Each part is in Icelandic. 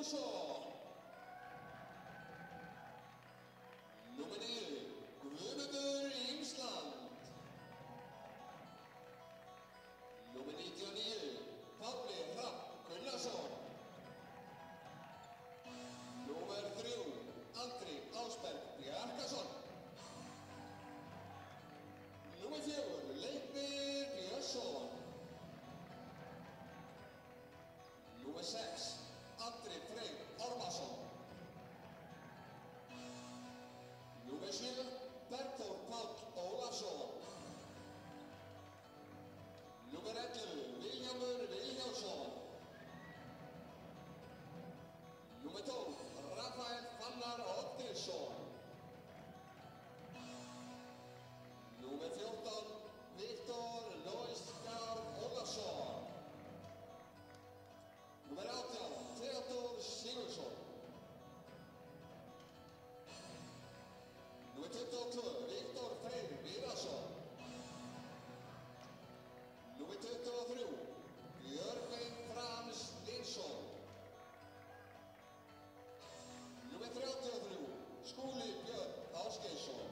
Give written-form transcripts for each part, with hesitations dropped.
Vigfússon. Númer 9, Guðmundur Ímsland. Númer 99, Páli Hrafn Gunnarsson. Númer 3, Andri Ásberg Bjarkason. Númer 4, Leiknir Björnsson. Númer 6, Andri Freyr Ormarsson. Númer 7, Bergþór Páll Ólafsson. Númer 11, Vilhjálmur Vilhjálmsson. Númer 12, Rafael Fannar Oddgeirsson. Númer 14, Viktor Lóisgard Ólafsson. Númer 18, Theodór Sigurðsson. Númer 22, Viktor Freyr Viðarsson. Númer 23, Björgvin Frans Linsson. Númer 33, Skúli Björn Ásgeirsson.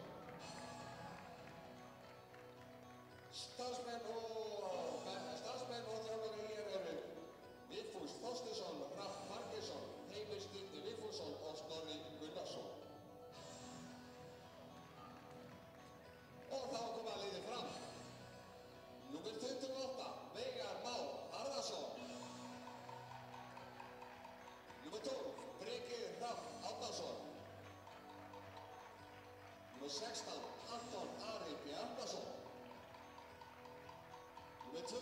Starfsmenn og þjálfari hér eru Vigfús Þorsteinsson, Hrafn Margeirsson, Heimir Stífni Vigfússon og Snorri Gunnarsson. Og þá koma liðið fram. Númer 28, Veigar Már Harðarsson. Númer 12, Breki Hrafn Árnason. Númer 16, Anton Ari Bjarnason. Númer 2,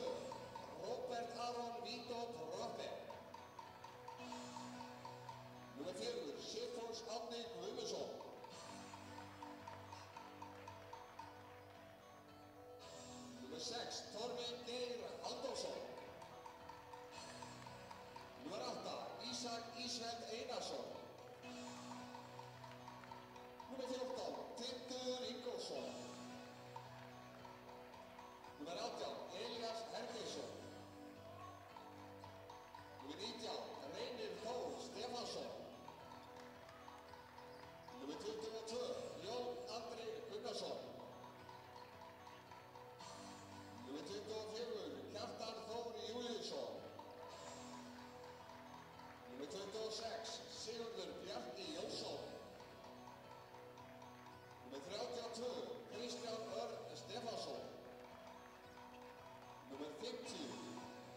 Róbert Aron Vító Proppe. Númer 4, Sigfús Árni Guðmundsson. Númer 6, Þorvin Geir Halldórsson. Númer 8, Ísak Ísveld Einarsson. Númer 14, Tindur Ingólfsson. Númer 18, Elías Hergeirsson. Númer 19, Reynir Þór Stefansson. Númer 22, Jón Andri Gunnarsson. Númer 24, Kjartan Þór Júlíusson. Númer 26, Sigurður Bjarki Jónsson. Númer 32, Kristján Örn Stefansson. Númer 50,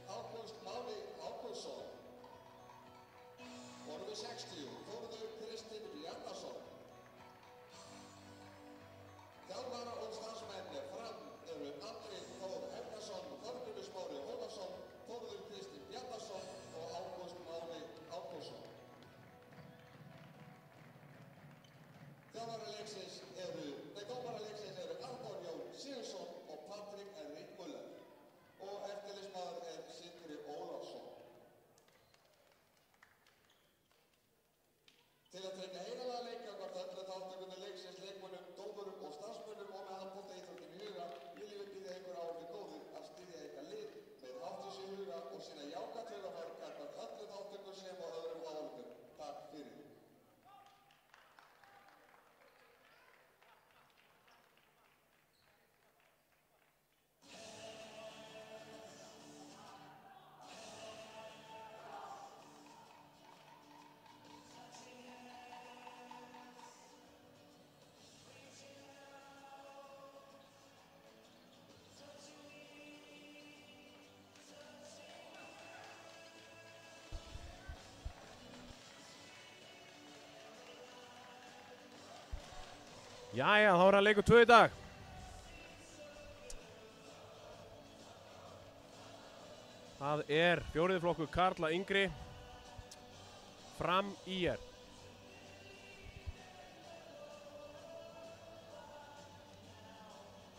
Ágúst Máni Ágústsson. Og númer 60, Þórður Kristinn Bjarnason. Þjálfara og starfsmenn Fram eru Andri Þór Helgason, Þorgrímur Smári Ólafsson, Þórður Kristinn Bjarnason og Ágúst Máni Ágústsson. Dómara leiksins eru Arnór Jón Sigurðsson og Patrik Henrik Muller. Og eftirliðsmaður Sindri Ólafsson. Til að tryggja heiðarlega leik gagnvart öllum þátttakendum leiksins, leikmönnum, dómurum og starfsmönnum og með handboltaíþróttinni í huga viljum við biðja ykkur á við góðir að styðja ykkar lið með þáttus í huga og sýna jákvætt hugarfar gagnvart öllum þáttökum sem og öðrum áhorfendum. Takk fyrir. Jæja, þá er að leikur 2 í dag. Það er fjórði flokkur karla yngri, Fram ÍR.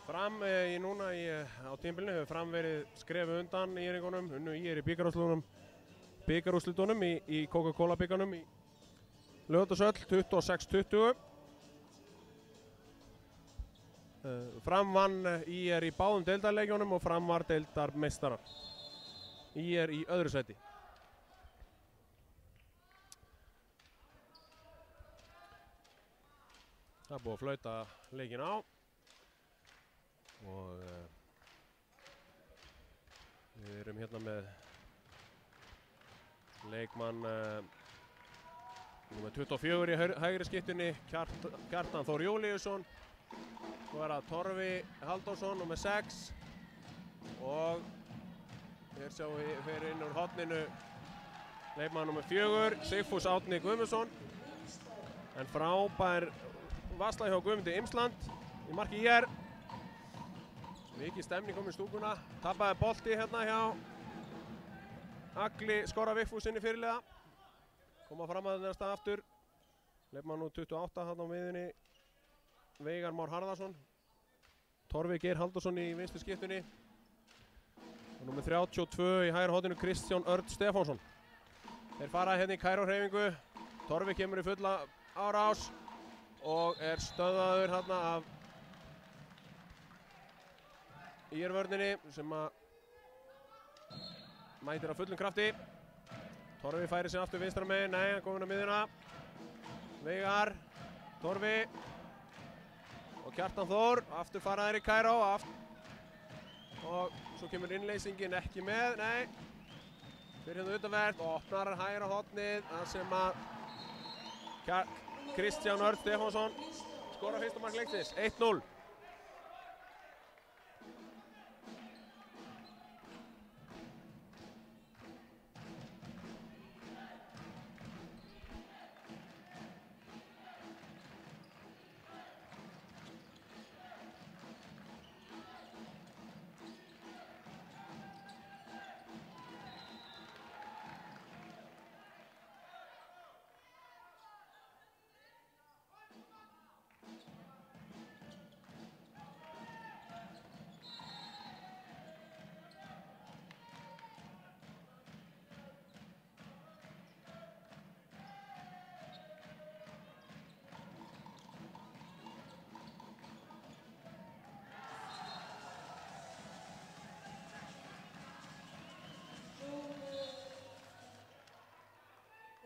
Fram núna á tímabilinu hefur Fram verið skrefið undan í eringunum, unnu ÍR í bikarúrslitunum í Coca-Cola bikarnum í Laugardalshöll 26-20. Fram vann ÍR í báðum deildarleikjunum og Fram var deildarmeistarar. ÍR í öðru sæti. Það er búið að flauta leikinn á. Og við erum hérna með leikmann númer 24 í hægri skiptunni, Kjartan Þór Júlíusson. Svo er það Torfi Halldórsson númer 6 og hér sjáum við fyrir inn úr horninu leikmann númer 4, Sigfús Árni Guðmundsson. En frábær varsla hjá Guðmundi Imsland í marki ÍR. Mikið stemning kom í stúkuna. Tapaði bolti hérna hjá Agli Skorra Vigfúsinni fyrirliða. Koma fram að næsta aftur. Leikmann nú 28 hann á miðjunni. Veigar Már Harðarsson. Torfi Geir Halldórsson í vinstri skiptunni. Og númer 32 í hægra horninu Kristján Örn Stefánsson. Þeir fara hérna í kærórhreyfingu. Torfi kemur í fulla árás og er stöðvaður hérna af ÍR-vörninni sem að mætir á fullum krafti. Torfi færir sig aftur vinstra megin, nei, hann kominn á miðjuna. Veigar, Torfi og Kjartan Þór, aftur fara þeir í Kæró og svo kemur innleysingin ekki með, nei. Fyrir hérna utanvert og opnar hægra hornið þar sem að Kristján Örn Stefánsson skorar fyrsta mark leiksins, 1-0.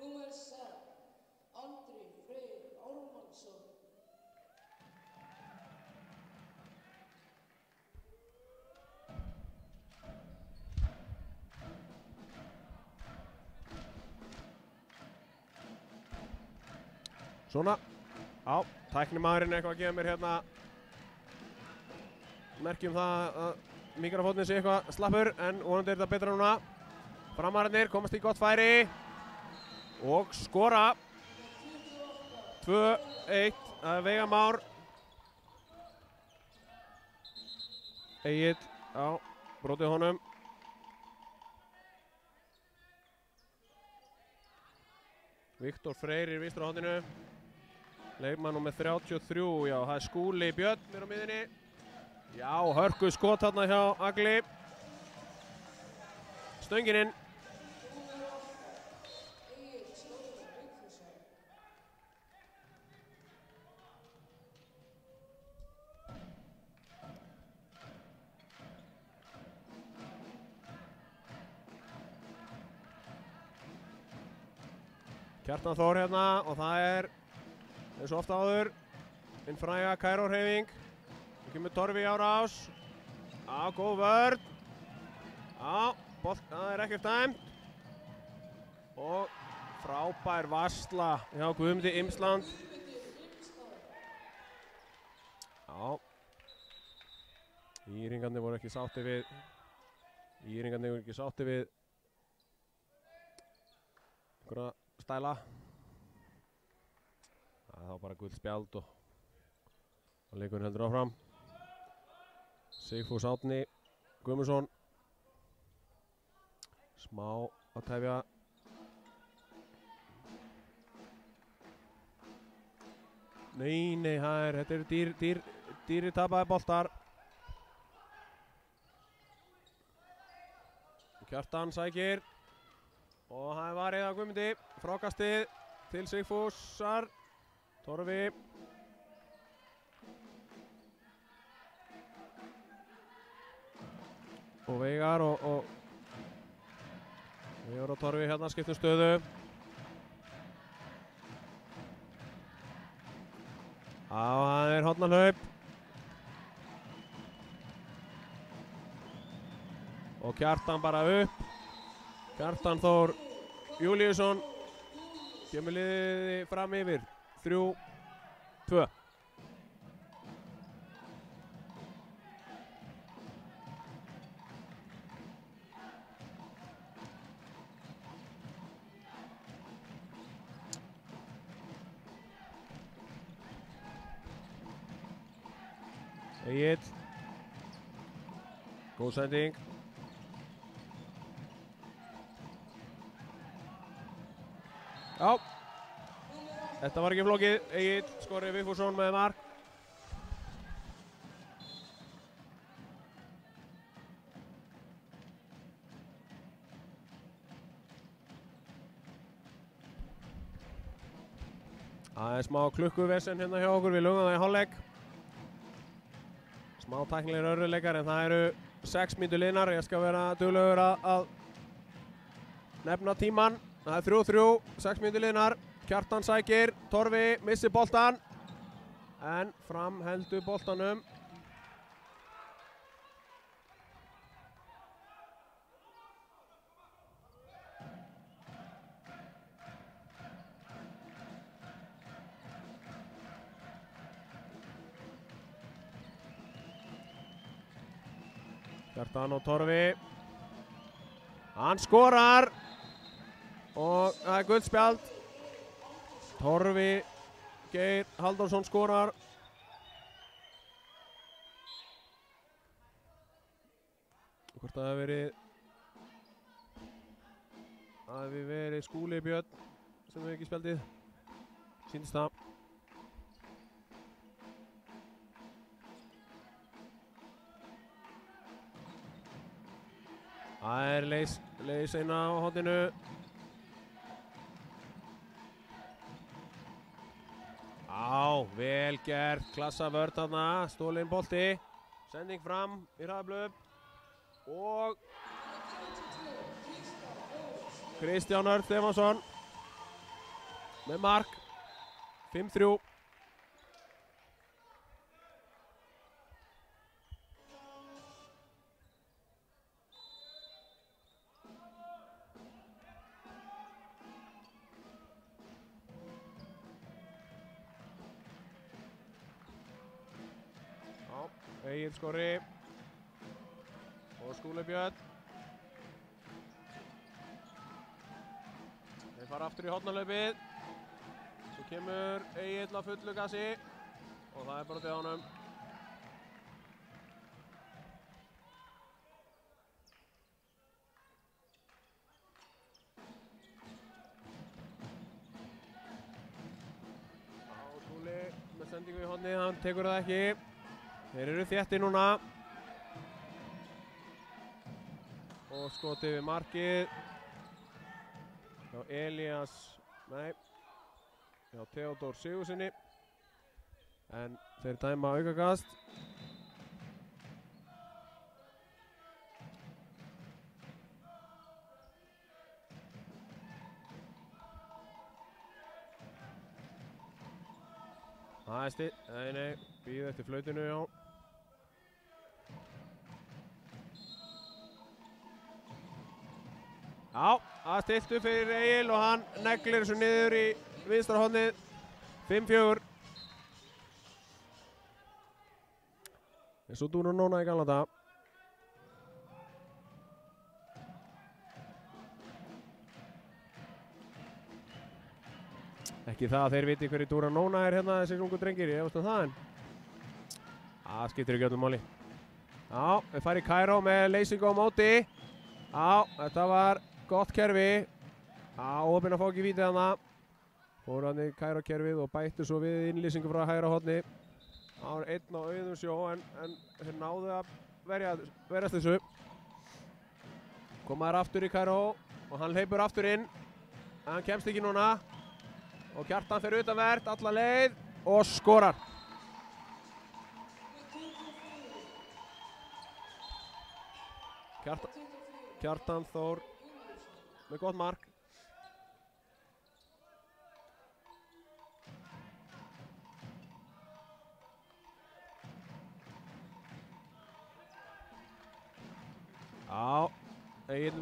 Númer 7, Andri Freyr Ármannsson. Svona, á, tæknimaðurinn eitthvað að gefa mér hérna merkjum það að mikrofóninn sé eitthvað slappur en vonandi er þetta betra núna. Framararnir komast í gott færi og skora 2-1 að Veigar Már. Egill á brotið honum. Viktor Freyr í vinstra horninu. Leikmann númer 33, já, það er Skúli Björn mér á miðjunni. Já, hörku skot þarna hjá Agli. Stöngin inn. Kjartan Þór hérna og það er eins og ofta áður hinn fræga Kærórhreyfing. Nú kemur Torfi í árás. Á, góð vörn. Á, bolt, það er ekkert dæmt. Og frábær varsla hjá Guðmundi Imsland. Já. Íringarnir voru ekki sátti við einhverja stæla. Það er þá bara gult spjald og leikurinn heldur áfram. Sigfús Árni Guðmundsson. Smá að tefja. Nei, þetta eru dýri tapaði boltar. Kjartan sækir. Og það er varið af Guðmundi. Frákastið til Sigfúsar. Torfi. Og Veigar og Torfi hérna skiptum stöðu. Það er hornarhlaup. Og Kjartan bara upp. Kjartan Þór Júlíusson kemur liðið fram yfir 3-2. Egill. Góð sending. Já. Þetta var ekki flókið. Egill Skorri Vigfússon með mark. Það er smá klukkuvesen hérna hjá okkur. Við lögum það í hálfleik. Smá tæknilegir örðuleikar en það eru 6 mínútur liðnar. Ég skal vera duglegur að nefna tíman. Það er 3-3, 6 mínútur liðnar. Kjartan sækir, Torfi missir boltan. En Fram heldur boltanum. Kjartan og Torfi. Hann skorar. Og það er gult spjald. Torfi Geir Halldórsson skorar. Hvort það hafi verið Skúli Björn sem hefur ekki spjaldið. Sýndist það. Það er leys eina á horninu. Já, vel gert, klassa vörn þarna, stólinn bolti, sending fram í hraðablöf og Kristján Örn Stefánsson með mark, 5-3. Egill Skorri og Skúli Björn. Þeir fara aftur í hornarhlaupið. Svo kemur Egill að fullu gasi og það er bara til honum. Skúli með sendingu í hornið, hann tekur það ekki. Þeir eru þéttir núna. Og skotið við markið. Hjá Elías, nei. Hjá Theodór Sigurðssoni. En þeir dæma aukakast. Það er still, nei, býð eftir flautinu, já. Já, það stillt upp fyrir Egil og hann neglir þessu niður í vinstra hornið. 5-4. Eins og Dúna Nóna í gamla daga. Ekki það að þeir viti hverju Dúna Nóna er hérna þessir ungu drengir, ég veist það en það skiptir ekki öllum máli. Já, þeir fara í Kairó með leysingu á móti. Já, þetta var gott kerfi. Já, opinn að fá ekki vítið hana. Fóru hann í Kairó kerfið og bættu svo við innlýsingu frá hægra horni. Það var einn á auðum sjó en þeir náðu að verjast þessu. Koma þær aftur í Kairó og hann hleypur aftur inn. En hann kemst ekki núna. Og Kjartan fer utanvert alla leið og skorar. Kjartan Þór með gott mark.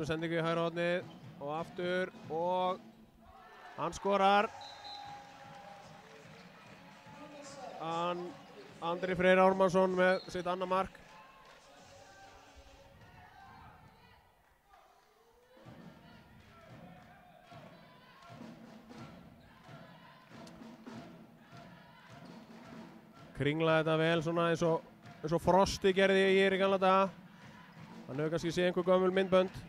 með sendingu í hægra hornið og aftur og hann skorar. Andri Freyr Ármannsson með sitt annað mark. Kringlaði þetta vel svona eins og Frosti gerði í gamla daga. Hann hefur kannski séð einhver gömul myndbönd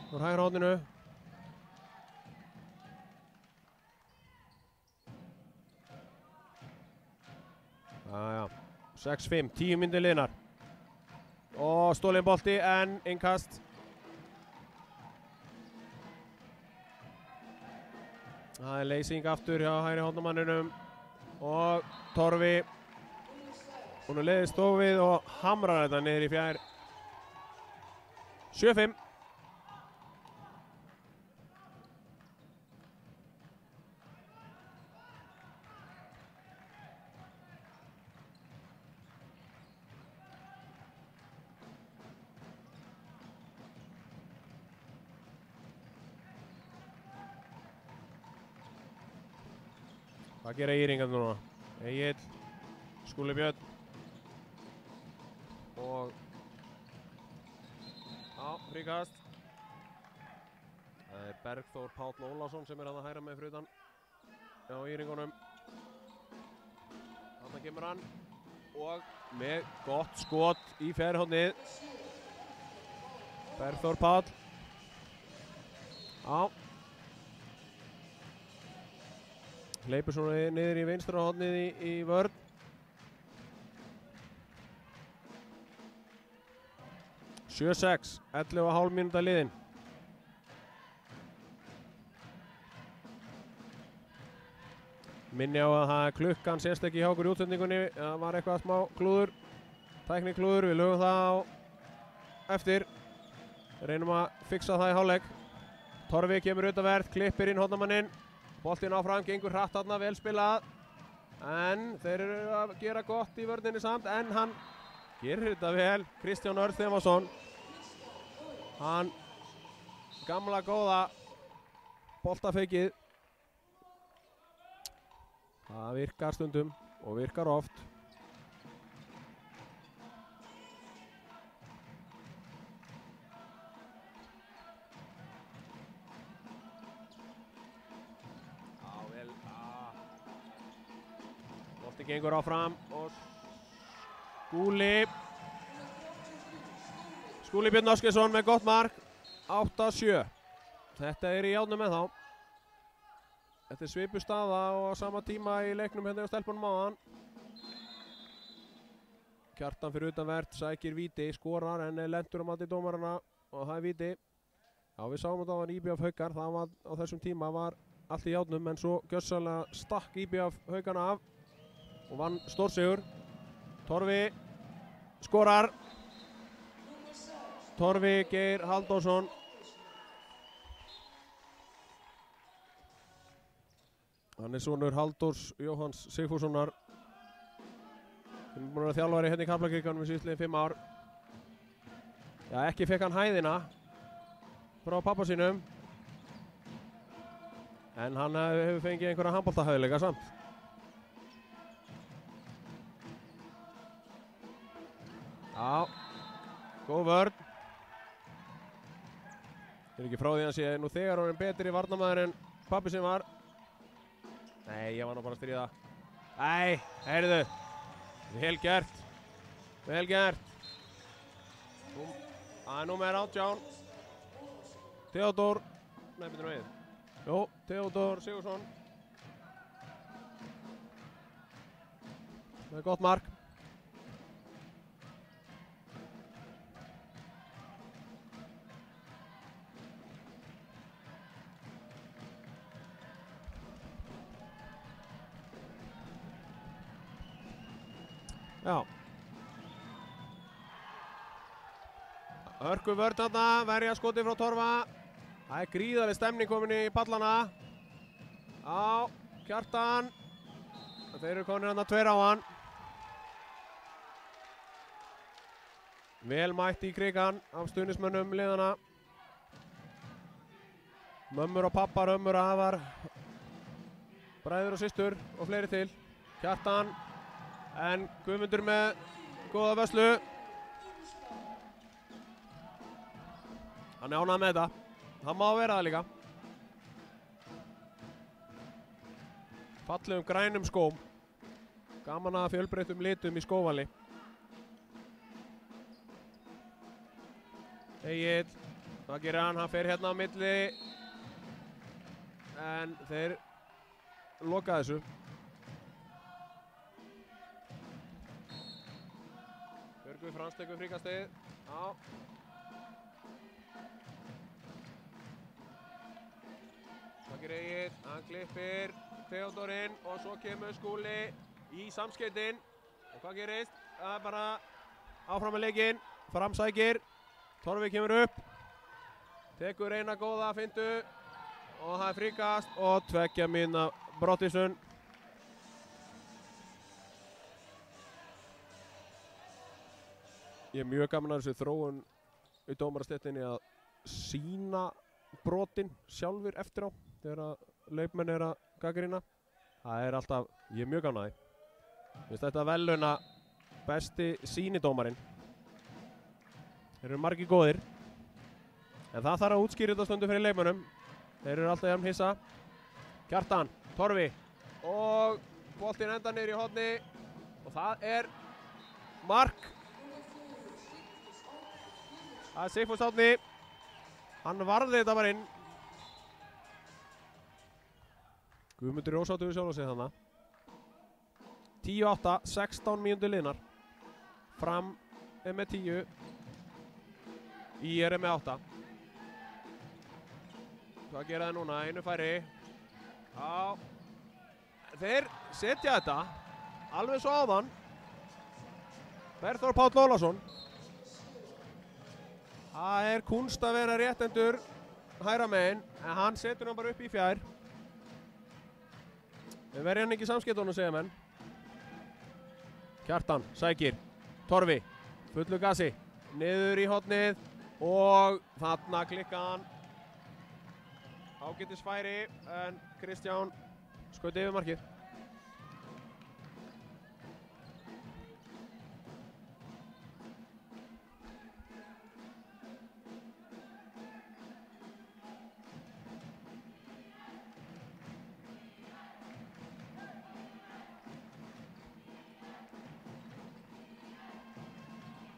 úr hægra horninu. Jæja, 6-5, 10 mínútur liðnar. Og stólinn bolti en innkast. Það er leysing aftur hjá hægri hornamanninum. Og Torfi, hún er leiðið stofið og hamrar þetta niður í fjær. 7-5. Hvað gera Íringar núna? Egill, Skúli Björn og fríkast. Það er Bergþór Páll Ólafsson sem er að hægra með fyrir utan hjá Íringunum. Þarna kemur hann og með gott skot í fjærri hornið. Bergþór Páll. Hleypur svona niður í vinstra hornið í vörn. Sjö 6, 11,5 mínúta liðin. Minni á að það klukkan sést ekki hjá okkur í útsendingunni. Það var eitthvað smá klúður, tækniklúður, við lögum það á eftir. Reynum að fixa það í hálfleik. Torfi kemur utanverð, klippir inn hornamanninn. Boltinn áfram, gengur hratt þarna, vel spilað. En þeir eru að gera gott í vörninni samt, en hann gerir þetta vel. Kristján Örn Stefánsson. Hann gamla góða boltafeikið. Það virkar stundum og virkar oft. Gengur áfram og Skúli Björn Ásgeirsson með gott mark. 8-7. Þetta er í járnum með þá. Þetta er svipuð staða og á sama tíma í leiknum hérna á stelpunum áðan. Kjartan fyrir utanvert, sækir víti, skorar en lendur á mati dómarana og það er víti. Já, við sáum að það var IBF Haukar, það var á þessum tíma var allt í járnum en svo gjörsamlega stakk IBF Haukana af og vann stórsigur. Torfi skorar. Torfi Geir Halldórsson. Hann er sonur Halldórs Jóhanns Sigfússonar. Hann er búinn að vera þjálfari hérna í Kaplakrikkanum í síðastliðin 5 ár. Já, ekki fekk hann hæðina frá pappa sínum. En hann hefur fengið einhverja handboltahæfileika samt. Já, góð vörn. Ég er ekki frá því að sé nú þegar hann er betri varnarmaður en pappi sem var. Nei, ég var nú bara að stríða. Æ, heyrðu. Vel gert. Vel gert. Það er númer 18. Theodór. Nei, betur við. Jó, Theodór Sigursson. Það er gott mark. Já. Hörku vörn þarna, verja skoti frá Torfa. Það er gríðarleg stemning komin í pallana. Já, Kjartan. Þeir eru komin þarna 2 á hann. Vel mætt í krigan af stuðnismönnum liðana. Mömmur og pappar, ömmur og afar, bræður og systur og fleiri til. Kjartan, en Guðmundur með góða vörslu. Hann er ánægður með þetta. Það má vera það líka. Fallegum grænum skóm. Gaman að fjölbreyttum litum í skóvalli. Egill, hvað gerir hann? Hann fer hérna á milli. En þeir loka þessu. Björgvin Frans tekur fríkastið. Já. Það gerir Egill, hann klippir Theodorinn og svo kemur Skúli í samskeytin. Og hvað gerist? Það er bara áfram með leikinn. Framsækir. Torfi kemur upp. Tekur eina góða fintu. Og það er fríkast og 2 mínútna brottvísun. Ég er mjög gaman að þessu þróun í dómarastéttinni að sýna brotin sjálfur eftir á þegar að leikmenn er að gagnrýna. Það er alltaf, ég er mjög gaman að því. Mér finnst þetta veluna besti sýnidómarinn. Þeir eru margir góðir. En það þarf að útskýra þetta stundu fyrir leikmönnum. Þeir eru alltaf jafn hissa. Kjartan, Torfi og boltinn enda niður í horni og það er mark. Það er Sigfús Árni. Hann varði þetta bara inn. Guðmundur er ósáttur við sjálf og sig þarna. 10-8, 16 mínútur liðnar. Fram er með 10. IR er með 8. Hvað gera það núna? Einu færi. Já. Þeir setja þetta alveg svo áðan. Berþór Páll Ólafsson. Það er kunst að vera réttendur hægra megin, en hann setur hann bara upp í fjær. Við verðum hann ekki í samskeytunum, segja menn. Kjartan sækir. Torfi. Fullu gasi. Niður í hornið og þarna klikka hann. Ágætis færi, en Kristján skaut yfir markið.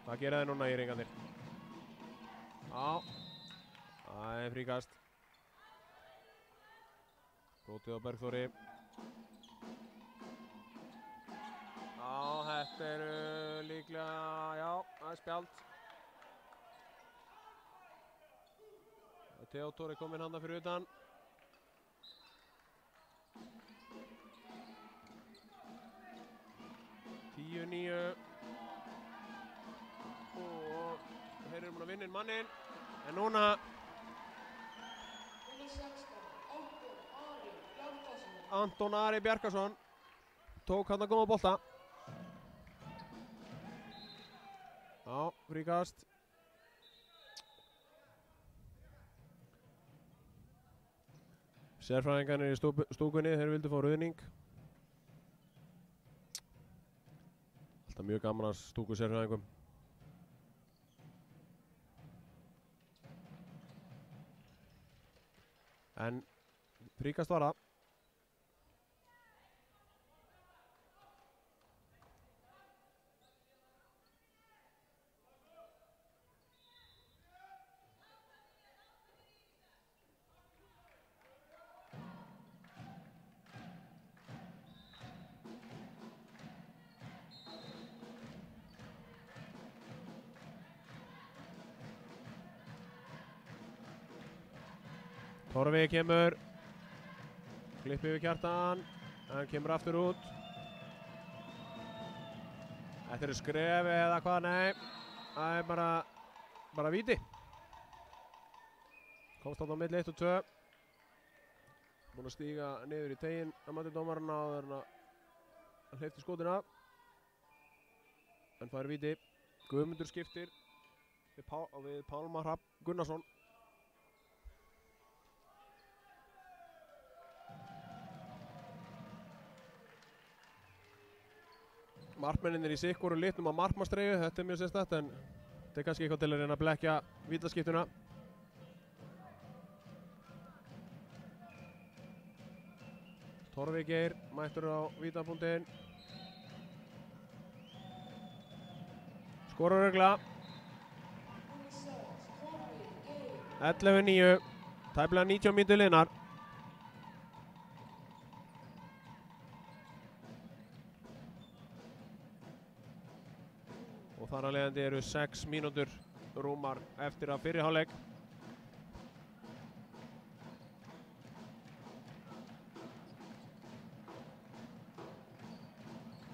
Hvað gera þeir núna í ringarnir? Já, það er fríkast. Gótið á Bergþóri. Já, þetta eru líklega, já, það er spjald. Theodor er kominn handa fyrir utan. Tíu, 9. Og þeir eru búin að vinna inn manninn. En núna Anton Ari Bjarkarsson tók hann að góða bolta. Já, fríkast. Sérfræðingarnir í stúkunni, þeir vildu fá ruðning. Alltaf mjög gaman að stúku sérfræðingum. En fríkast var það. Torfi kemur, klippi yfir Kjartan, hann kemur aftur út. Þetta eru skref eða hvað, nei, það er bara víti. Komst þarna á milli 1 og 2. Búinn að stíga niður í teginn að mati dómarana áður en að hleypti skotin af. En það er víti, Guðmundur skiptir. við Pálmar Hrafn Gunnarsson. Markmennir í sikkoru litnum á markmannstreyju, þetta mjög sérstakt en þetta kannski eitthvað til að reyna að blekja vítaskiptuna. Torfi Geir mættur á vítapunktinn. Skorar örugglega. 11-9, tæplega 90 mínútur liðnar. Og þar að leiðandi eru 6 mínútur rúmar eftir að fyrri hálfleik.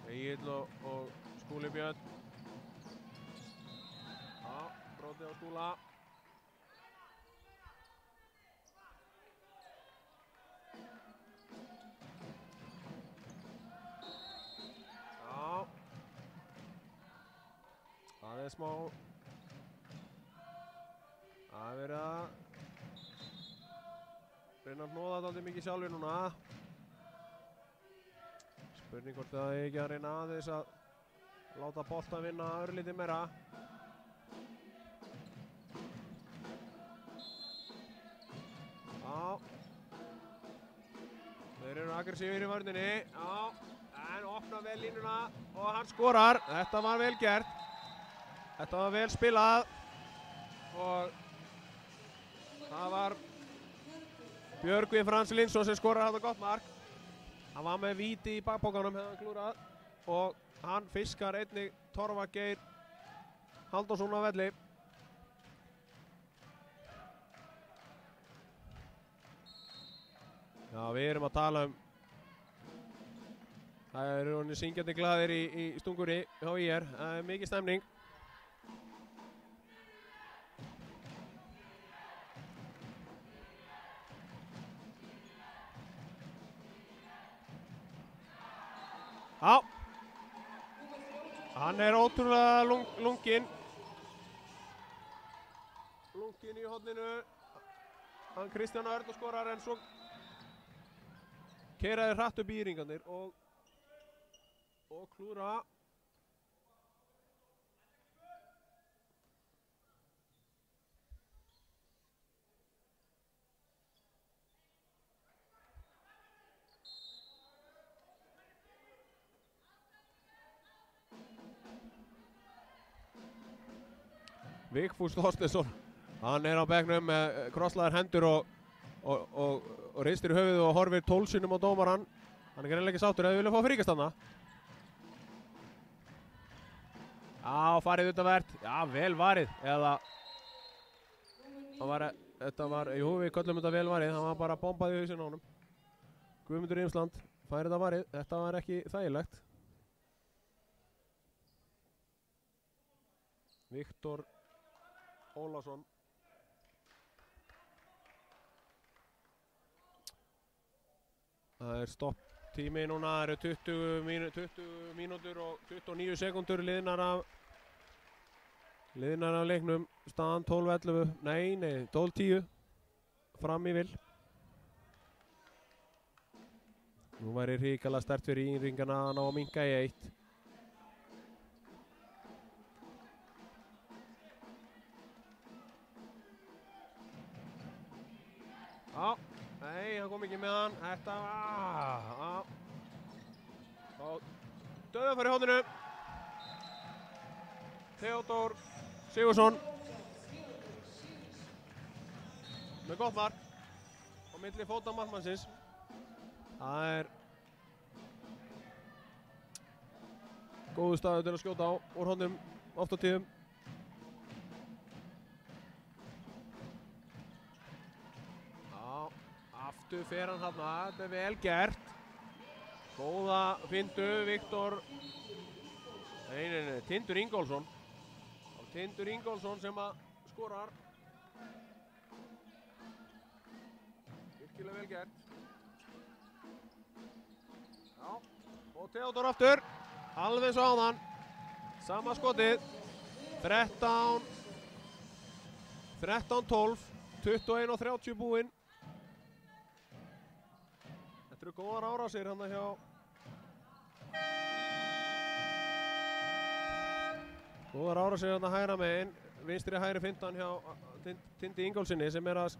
Egill og Skúli Björn. Já, brotið á Skúla. Það er smá. Það er verið að reyna að hnoða þetta aldrei mikið sjálfur núna. Spurning hvort það er ekki að reyna aðeins að láta bolta vinna örlítið meira. Já. Þeir eru aggressífir í vörninni. Já. En opna vel línuna og hann skorar. Þetta var vel gert. Þetta var vel spilað og það var Björgvin Frans Lindsson sem skorar þetta gott mark. Hann var með víti í bakpokanum hefði hann klúrað og hann fiskar einnig Torfa Geir Halldórsson á velli. Já, við erum að tala það eru honum syngjandi glaðir í stungunni hjá IR. Það er mikið stemning. Já, hann er ótrúlega lunginn í horninu, hann Kristján Örn og skorar en svo keiraði hratt upp í íringarnir og klúra. Vigfús Þorsteinsson, hann er á bekknum með krosslaðar hendur og reistir í höfuð og horfir 12 sinnum á dómarann. Hann er greinlega ekki sáttur eða vilja fá fríkast þarna. Já, farið utanvert. Já, vel varið. Eða þetta var, jú, við köllum þetta vel varið. Hann var bara bombað í hausinn á honum. Guðmundur Imsland fær þetta varið. Þetta var ekki þægilegt. Viktor Ólafsson. Það er stopp tími núna, það eru 20 mínútur og 29 sekundur liðnar af leiknum. Staðan 12-11, nei, 12-10 fram í vil. Nú væri hrikalega sterkt fyrir Íringana að ná að minnka í 1. Já, nei, hann kom ekki með hann. Þetta var... Döðafæri í hóðinu. Theodór Sigurðsson. Með gott mark. Á milli fóta markmannsins. Það er... góðu staður til að skjóta á úr honum oft á tíðum. Aftur fer hann þarna, þetta er vel gert. Góða fintu, Viktor. Nei, Tindur Ingólfsson. Tindur Ingólfsson sem að skorar. Virkilega vel gert. Já, og Theodór aftur. Alveg svo áðan. Sama skotið. 13 13-12, 21:30 búinn. Þetta eru góðar árásir hann hjá góðar árásir hann hægra megin, vinstri hægri fintan hjá Tindi Ingólfsinni sem að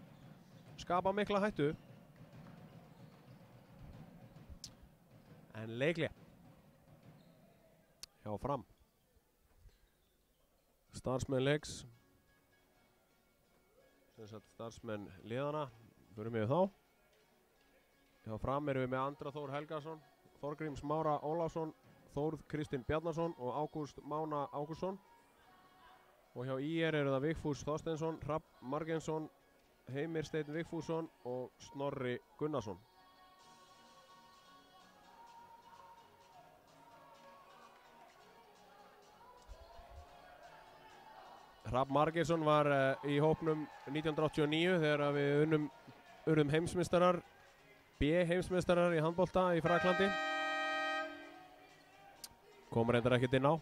skapa mikla hættu. En leikli hjá Fram. Starfsmenn leiks, starfsmenn liðana, förum við þá. Hjá Fram erum við með Andra Þór Helgason, Þorgríms Mára Ólafsson, Þórð Kristinn Bjarnason og Ágúst Mána Ágústsson. Og hjá IR eru það Vigfús Þorsteinsson, Hrafn Margeinsson, Heimir Steinn Vigfússon og Snorri Gunnarsson. Hrafn Margeinsson var í hópnum 1989 þegar við urðum heimsmeistarar, B-heimsmeistarar í handbolta í Fraklandi. Kom reyndar ekkert inn á.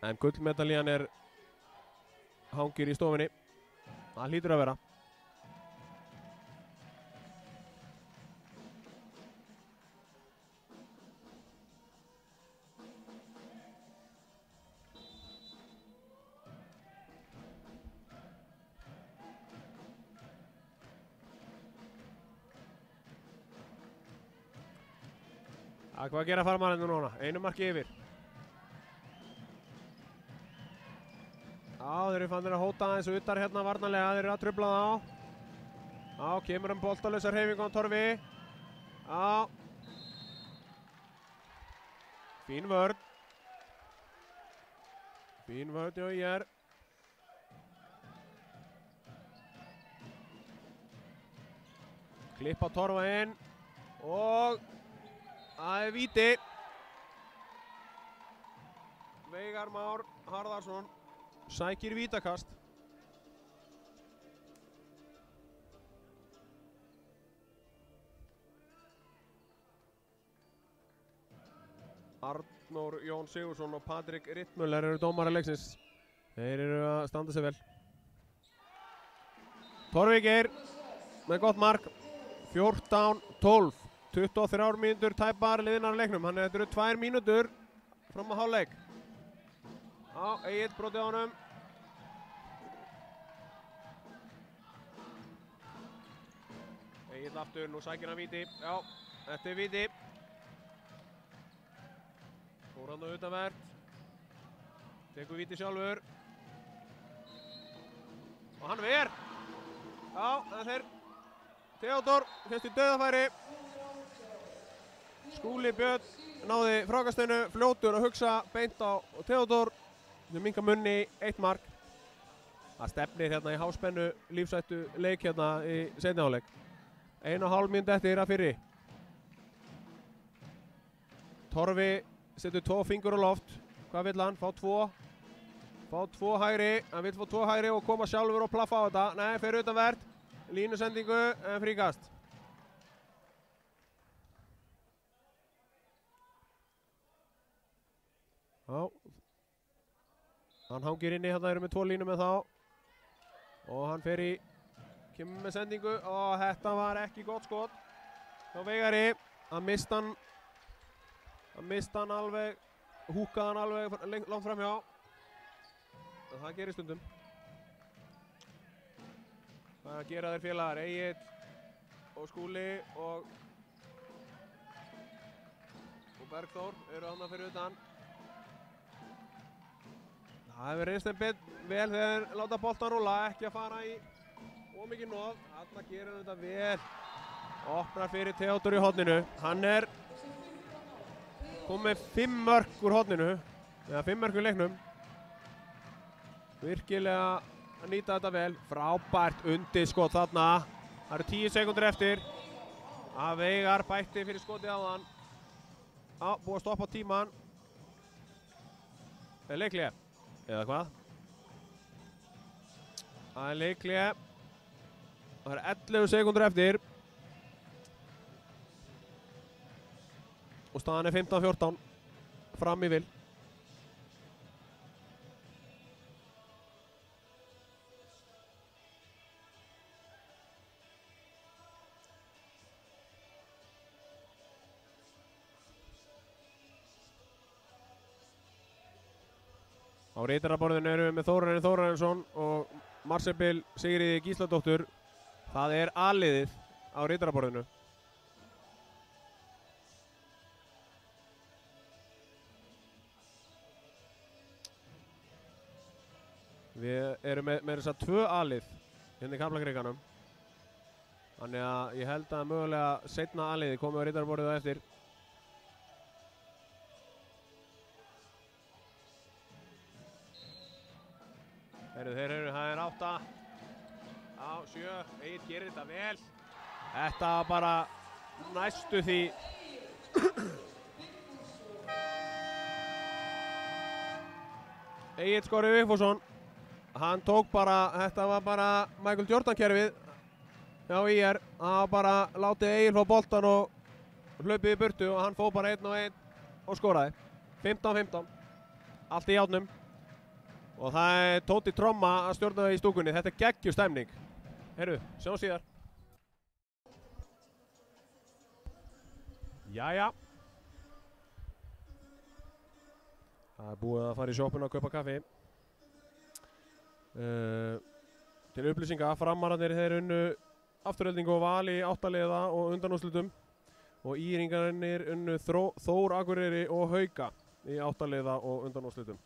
En gullmedalían hangir í stofunni. Það hlýtur að vera. Hvað gera farmarinn núna? Einu marki yfir. Þeir eru fannir að hóta aðeins utar hérna varnarlega, þeir eru að trufla þá. Kemur boltalausar hreyfingu á Torfi. Fín vörn. Fín vörn hjá IR. Klippa Torfa inn og það víti. Veigar Már Harðarsson sækir vítakast. Arnór Jón Sigursson og Patrik Rittmüller eru dómarar leiksins. Þeir eru að standa sig vel. Torfi Geir með gott mark. 14-12. 23 mínútur tæpar liðnar á leiknum. Þetta eru 2 mínútur fram að hálfleik. Egill brotið á honum. Egill aftur, nú sækir hann víti. Já, þetta víti. Fór hann á utanvert. Tekur víti sjálfur. Og hann ver. Já, það er Theodor, kemst í dauðafæri. Skúli Björn náði frákasteinu, fljótur að hugsa beint á Theodor. Þau minnka munni í 1 mark. Það stefnir hérna í háspennu lífsættu leik hérna í seinni hálfleik. 1,5 mínútur eftir að fyrri. Torfi setur 2 fingur á loft. Hvað vill hann? Fá 2. Fá 2 hægri. Hann vill fá 2 hægri og koma sjálfur og plaffa á þetta. Nei, fer utanvert. Línusendingu en fríkast. Já. Hann hangir inni, hérna eru með 2 línur með þá. Og hann fer í, kemur með sendingu og þetta var ekki gott skot. Þá Veigari, hann mista hann alveg, húkaði hann alveg langt framhjá. Það gerir stundum. Það gera þeir félagar, Egill og Skúli og Bergþór eru þarna fyrir utan. Það hefur reynst þeim vel þegar þeir láta boltan rúlla, ekki að fara í ómikið noð. Þarna gerir hann þetta vel. Opnar fyrir Theodor í horninu. Hann kom með 5 mörk úr horninu, eða 5 mörk í leiknum. Virkilega að nýta þetta vel. Frábært undirskot þarna. Það eru 10 sekúndur eftir. Veigar bætti fyrir skotið áðan. Búið að stoppa tíman. Það er leiklega. Eða hvað? Það er leiklega. Það eru 11 sekúndur eftir. Og staðan er 15-14. Fram í vil. Á ritaraborðinu erum við með Þórarinn Þórarinsson og Marsebil Sigriði Gísladóttur. Það er A-liðið á ritaraborðinu. Við erum með þess að 2 A-lið hérna í Kaplakrikkanum. Þannig að ég held að mögulega seinna A-liði komið á ritaraborðið á eftir. Það er 8 á 7, Egill gerir þetta vel. Þetta var bara næstu því. Egill Skorri Vigfússon, hann tók bara, þetta var bara Michael Jordan kerfið hjá IR. Það var bara látið Egill fá boltan og hlaupið í burtu og hann fóð bara 1-1 og skoraði. 15-15, allt í járnum. Og það er Tóti Tromma að stjórna það í stúkunni. Þetta er geggjuð stemning. Heyrðu, sjáum síðar. Jæja. Það er búið að fara í sjoppuna og kaupa kaffi. Til upplýsinga, Framararnir þeir unnu Afturheldingu og Val í 8 liða og undanúrslitum. Og Íringarnir unnu Þór Akureyri og Hauka í 8 liða og undanúrslitum.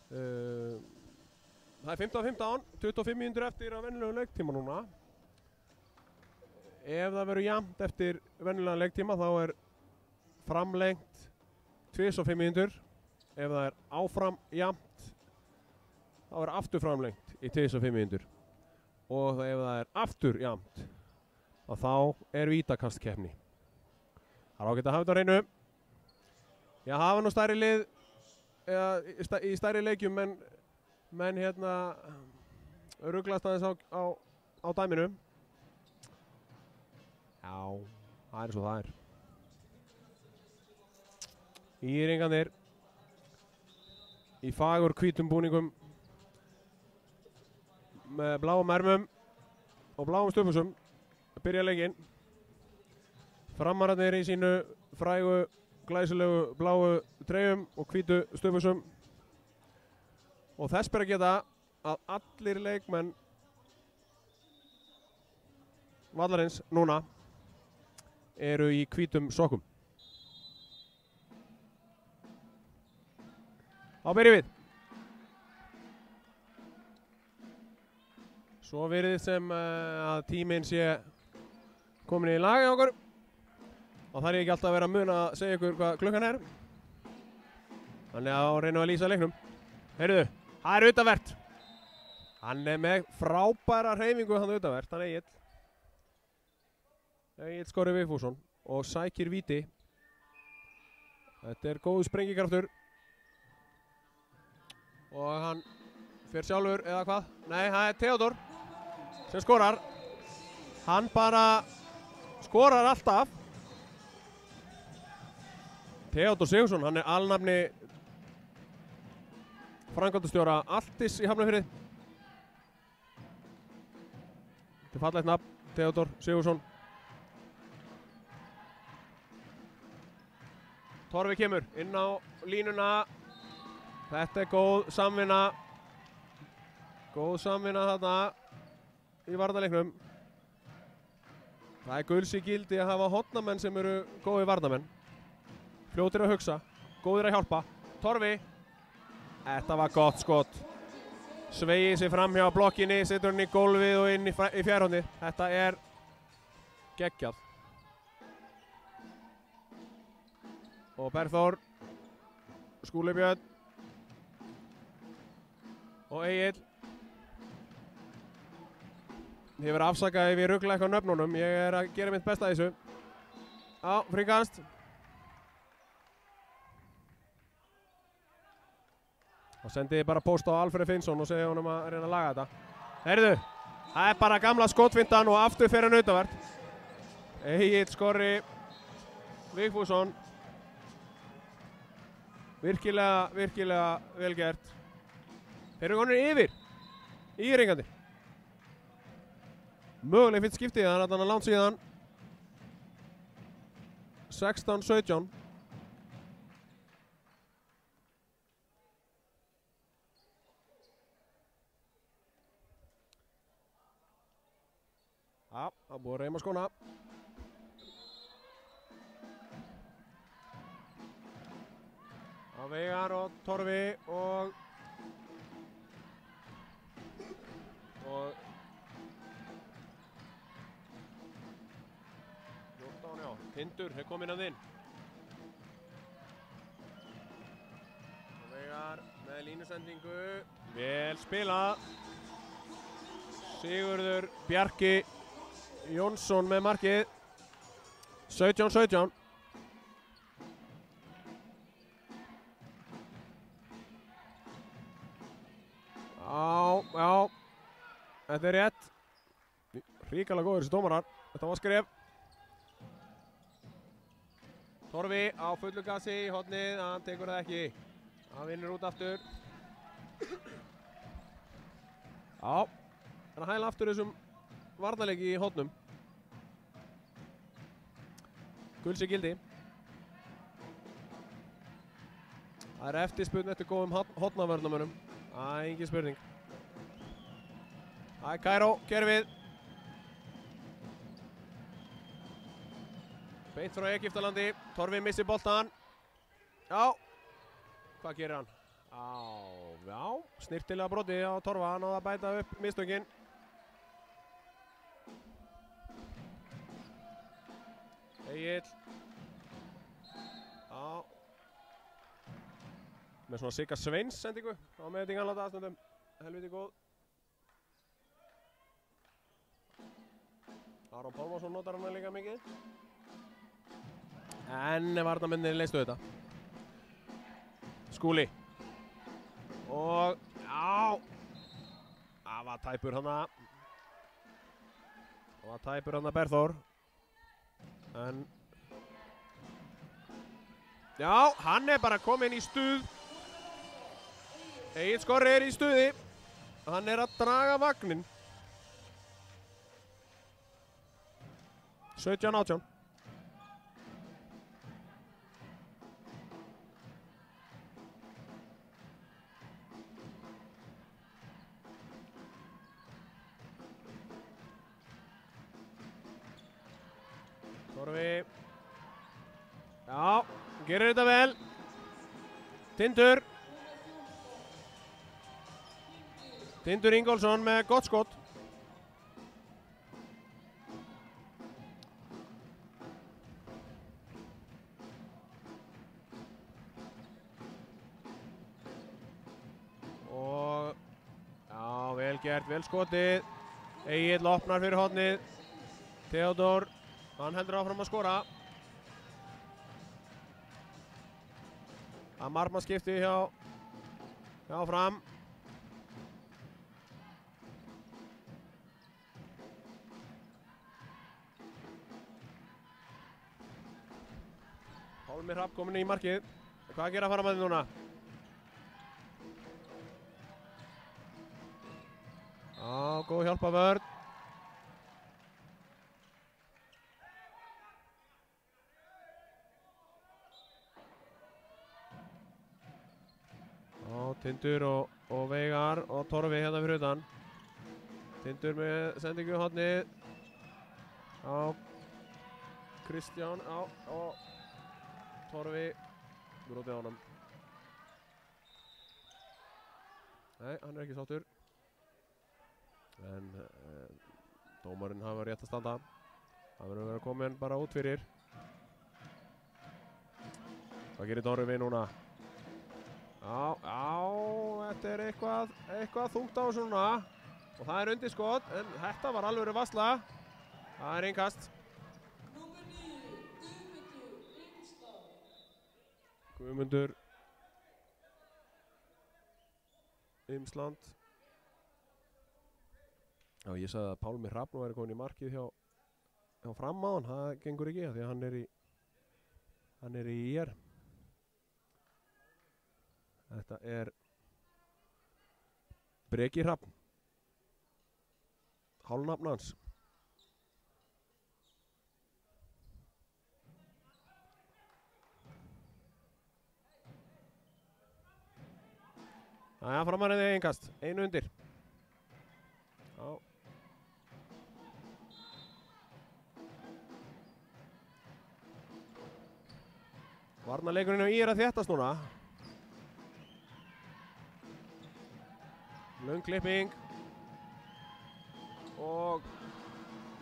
Það er 15-15, 25 mínútur eftir á venjulegum leiktíma núna. Ef það verður jafnt eftir venjulegan leiktíma þá er framlengt 25 mínútur. Ef það er áfram jafnt þá er aftur framlengt í 25 mínútur. Og ef það er aftur jafnt þá er vítakastkeppni. Það er ágætt að hafa þetta á hreinu. Ég hafa nú stærri lið í stærri leikjum menn hérna ruglast aðeins á dæminu. Já, það er svo það er. Íringarnir í fagur hvítum búningum með bláum ermum og bláum stöfusum byrja leikinn. Framararnir í sínu frægu glæsilegu bláu treyjum og hvítu stöfusum. Og þess ber að geta að allir leikmenn vallarins núna eru í hvítum sokkum. Þá byrjum við. Svo virðist sem að tíminn sé komin í lag hjá okkur. Og þarf ég ekki alltaf að vera að muna að segja ykkur hvað klukkan er. Þannig að reynum að lýsa leiknum. Heyrðu, það er utanvert. Hann er með frábæra hreyfingu hann utanvert, hann Egill. Egill Skorri Vigfússon og sækir víti. Þetta er góð sprengikraftur. Og hann fer sjálfur eða hvað? Nei, það er Theodor sem skorar. Hann bara skorar alltaf. Theodor Sigurðsson, hann er alnafni framkvæmdastjóra Altis í Hafnarfirði. Þetta er fallegt nafn, Theodor Sigurðsson. Torfi kemur inn á línuna. Þetta er góð samvinna. Góð samvinna þarna í varnarleiknum. Það er gulls í gildi að hafa hornamenn sem eru góði varnarmenn. Fljótir að hugsa, góðir að hjálpa. Torfi. Þetta var gott skot. Sveigir sig fram hjá blokkinni, setur hann í gólfið og inn í fjærhóndi. Þetta er geggjað. Og Berþór, Skúli Björn og Egill. Ég verið afsakað ef ég rugla eitthvað nöfnunum. Ég er að gera mitt besta þessu. Já, fríkast. Og sendiði bara post á Alfred Finnsson og segja honum að reyna að laga þetta. Heyrðu, það er bara gamla skotfintan og aftur fyrir hann utanvert. Egill Skorri Vigfússon. Virkilega vel gert. Þeir eru konur yfir. Íringandi. Möguleg fyrst skiptið, þannig að hann er langt síðan. 16-17. Já, það búið að reyma skóna. Á Veigar og Torfi og 14, já. Tindur er kominn að inn. Og Veigar með línusendingu. Vel spilað. Sigurður Bjarki Jónsson með markið. 17-17. Já. Þetta er rétt. Ríkala góður þessi dómarar. Þetta var skref. Torfi á fullu gasi í hornið. Hann tekur það ekki. Hann vinnur út aftur. Já. Það er að hæla aftur þessum varnarleiki í hornum. Guls í gildi. Það er eftirspurn eftir góðum hornavörnumönnum. Það er engin spurning. Það er Kairó, kerfið. Beint frá Egyptalandi. Torfi missir boltan. Já. Hvað gerir hann? Já. Snirtilega broti á Torfa. Hann náði að bæta upp mistökin. Egill. Já. Með svona Sigga Sveins sendingu. Á meðinganlata aðstundum. Helviti góð. Aron Pálmarsson notar hana líka mikið. En varnarmennir leystu þetta. Skúli. Og já. Það var tæpur hana. Það var tæpur hana Berþór. En já, hann er bara kominn í stuð. Egill Skorri er í stuði. Hann er að draga vagnin. 17-18. Torfi. Já, gerir þetta vel. Tindur. Tindur Ingólfsson með gott skot. Og já, vel gert, vel skotið. Egill opnar fyrir hornið. Theodór, hann heldur áfram að skora. Það markmannskipti hjá Fram. Pálmi Hrafn kominn í markið. Hvað gera Framandi núna? Já, góð hjálpavörn. Tindur og Veigar og Torfi hérna fyrir utan. Tindur með sendingu í hornið. Já, Kristján, já, og Torfi brotið á honum. Nei, hann er ekki sáttur. En dómarinn hafa rétt að standa. Það verður að vera komin bara út fyrir. Hvað gerir Torfi núna? Já, þetta er eitthvað þungt á svona. Og það er undirskot, en þetta var alveg vassla. Það er innkast. Guðmundur Imsland. Já, ég sagði að Pálmi Hrafn væri komin í markið hjá Fram á hann. Það gengur ekki, því að hann er í IR. Þetta er Breki Hrafn. Hálfnafn hans. Jæja, framarinn innkast. Einu undir. Já. Varnarleikurinn á að þéttast núna. Löng klipping. Og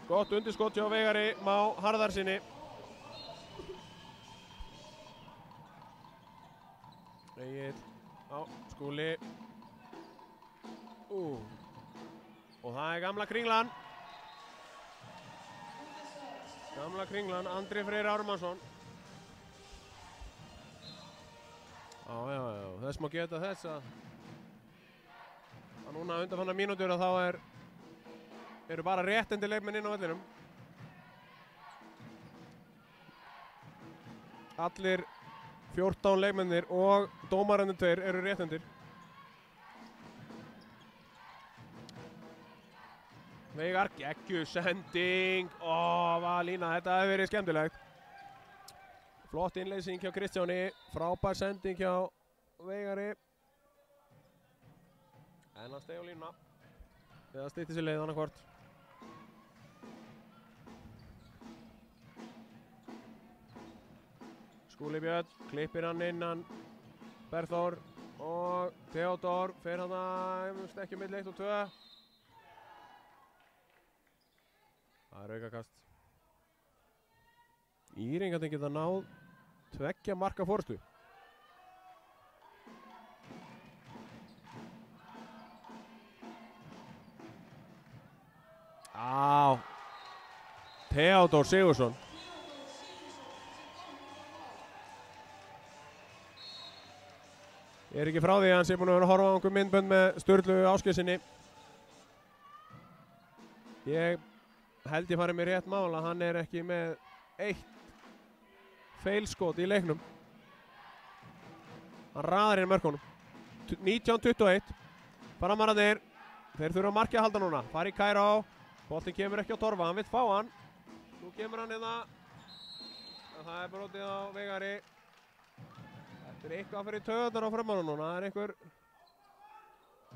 gott undirskot hjá Veigari Má Harðarsinni. Egill á Skúli. Og það gamla kringlan. Gamla kringlan, Andri Freyr Ármannsson. Já, þess má geta þess að núna undanfarnar mínútur að þá eru bara réttindi leikmenn inn á vellinum. Allir 14 leikmennir og dómararnir 2 eru réttindir. Veigar, geggju sending. Valína, þetta hefur verið skemmtilegt. Flott innleysing hjá Kristjáni. Frábær sending hjá Veigari. En hann steig á línuna. Eða stytti sér leið annarkvort. Skúli Björn, klippir hann innan Berþór og Theodór fer hann að stekja milli 1 og 2. Það aukakast. Íringarnir geta náð 2 marka fórstu. Theodór Sigurðsson. Ég er ekki frá því að hann sé búinn að vera að horfa á einhver myndbönd með Sturlu Ásgeirssyni. Ég held ég farið mér rétt mál að hann er ekki með 1 feilskot í leiknum. Hann raðar inn mörkunum. 19-21. Framararnir, þeir þurfa að markja að halda núna. Fari Kæró. Boltinn kemur ekki á Torfa, hann vill fá hann. Nú kemur hann hérna. Það er brotið á Veigari. Þetta er eitthvað að fyrir taugarnar á framarunum núna. Það er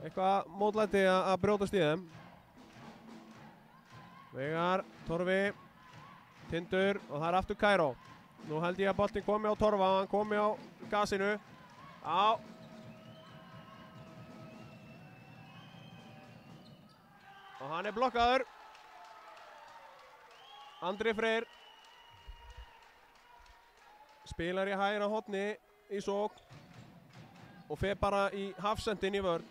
eitthvað mótlæti að brjótast í þeim. Veigar, Torfi, Tindur og það er aftur Kæró. Nú held ég að boltinn komi á Torfa, hann komi á gasinu. Já. Og hann er blokkaður. Andri Freyr. Spilar í hægra horni í sókn. Og fer bara í hafsendin í vörn.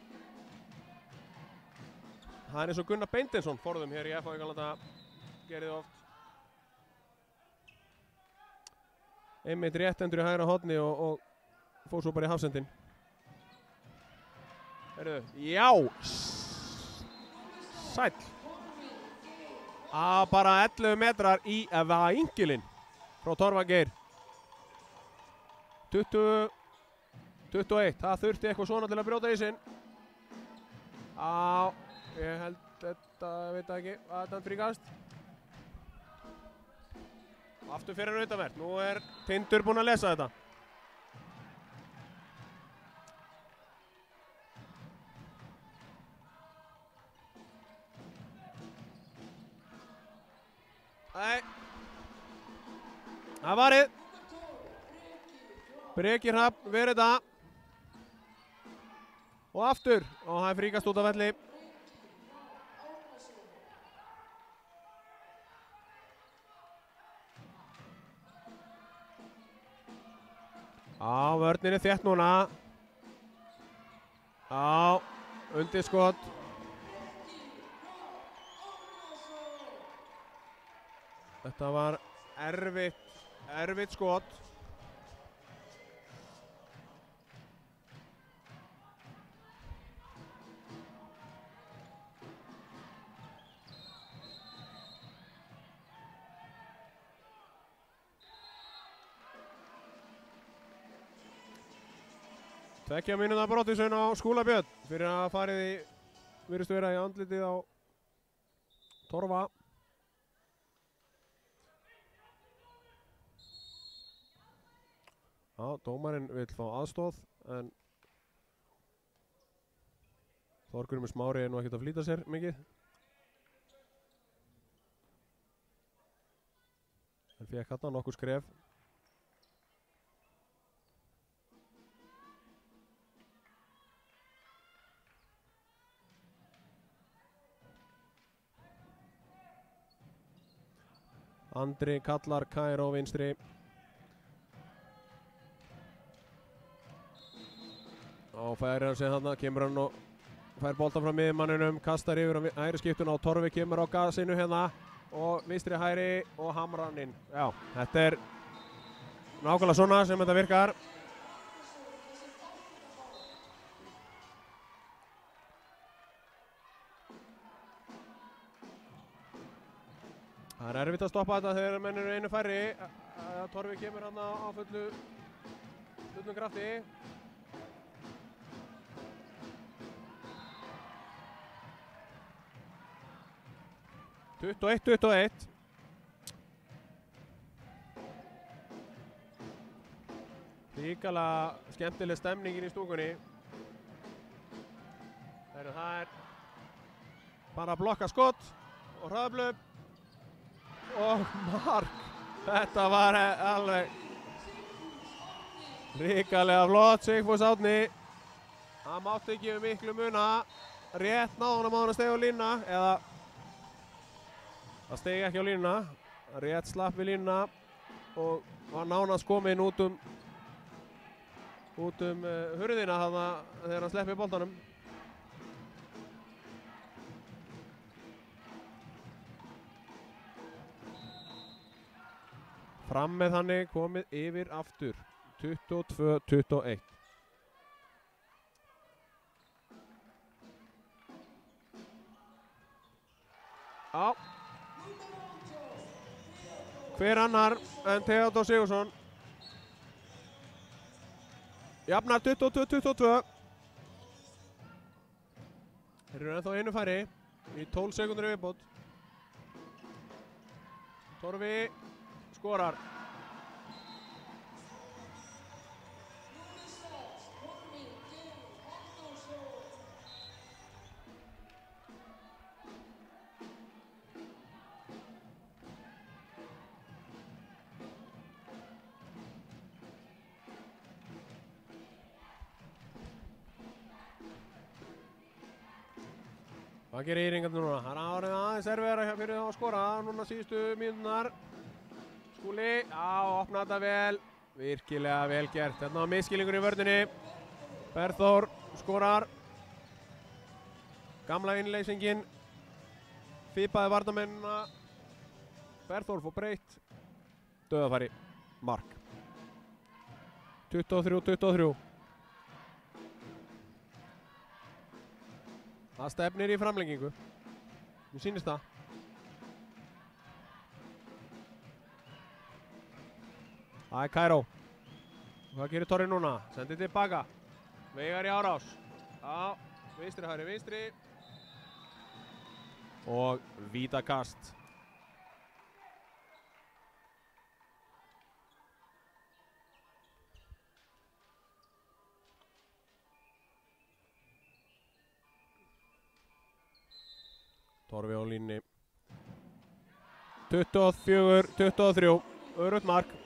Það er eins og Gunnar Beindinsson forðum hér í FH Galanda gerði oft. Einmitt réttendur í hægra horni og fór svo bara í hafsendin. Heyrðu, já! Sæll. Bara 11 metrar í vængilinn frá Torfa Geir. 20-21, það þurfti eitthvað svona til að brjóta í sinn. Ég held þetta, veit ekki að þetta fríkast. Aftur fyrir hann utanvert. Nú er Tindur búinn að lesa þetta. Nei. Það varið. Breki Hrafn verið þetta. Og aftur. Og það er fríkast út af velli. Vörnin er þétt núna. Undirskot. Þetta var erfitt skot. Tveggja mínúta brottvísun á Skúla Björn fyrir að farið í virðist vera í andlitið á Torfa. Dómarinn vill fá aðstoð en Þorgrímur Smári er nú ekkert að flýta sér mikið. Hann fékk hérna nokkur skref. Andri kallar Kairó vinstri. Og færir hann sig þarna, kemur hann og fær boltan frá miðmanninum, kastar yfir á hægri skiptuna og Torfi kemur á gasinu hérna og vinstri hægri og hamrar hann inn. Já, þetta nákvæmlega svona sem þetta virkar. Það erfitt að stoppa þetta þegar menn eru einu færri. Torfi kemur hann á fullum krafti. Tuttugu og eitt. Ríkala skemmtileg stemningin í stúkunni. Það bara að blokka skott og hraðablöp og mark. Þetta var alveg ríkalega flott. Sigfús Árni, hann mátti ekki miklu muna. Rétt náðan að stega á línuna, eða það stegi ekki á línuna. Rétt slapp við línuna og var nánast kominn út um hurðina þarna þegar hann sleppi boltanum. Fram með þannig komið yfir aftur. 22-21. Já. Hver annar en Theodór Sigurðsson. Jafnar 22-22. Þeir eru ennþá einu færi í 12 sekúndur í viðbót. Torfi skorar. Hvað gerir Íringarnir núna? Það árið aðeins erfiðara fyrir þá að skora núna síðustu mínúturnar. Skúli, opna þetta vel. Virkilega vel gert. Þetta var misskilningur í vörninni. Berþór skorar. Gamla innleysingin. Fipaði varnarmennina. Berþór fór breytt. Dauðafæri. Mark. 23-23. Það stefnir í framlengingu. Nú sýnist það. Það er Kairó. Hvað gerir Torri núna? Sendir tilbaka. Veigar í árás. Já, vinstri, hægri, vinstri. Og vítakast. Torfi á línni. 24-23. Örugt mark.